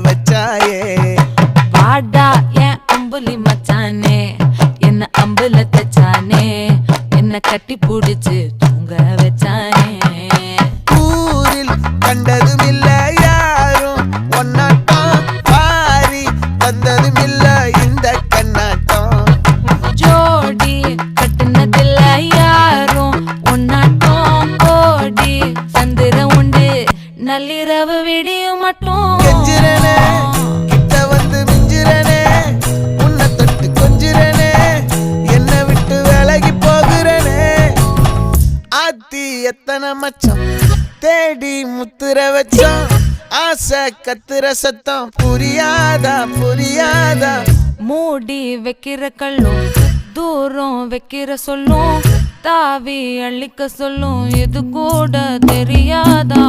வச்சாயே பாடா என் அம்புலி மச்சானே என்ன அம்புல தச்சானே என்ன கட்டி புடிச்சு தூங்க வச்சானே ஊரில் கண்டதும் இல்ல யாரும் ஒன்னாட்டம் பாரி வந்ததும் இல்ல இந்த கண்ணாட்டம் ஜோடி கட்டுனதில்ல யாரும் ஒன்னாட்டம் கோடி சந்திர உண்டு நள்ளிரவு விடியும் மட்டும் கெஞ்சிரனே கிட்ட வந்து மிஞ்சிரனே உன்னை தொட்டு கொஞ்சிரனே என்னை விட்டு விலகி போகிறனே ஆத்தி எத்தனை மச்சம் தேடி முத்துற வச்சோம் ஆசை கத்துற சத்தம் புரியாதா புரியாதா மூடி வைக்கிற கல்லும் தூரம் வைக்கிற சொல்லும் தாவி அள்ளிக்க சொல்லும் இது கூட தெரியாதா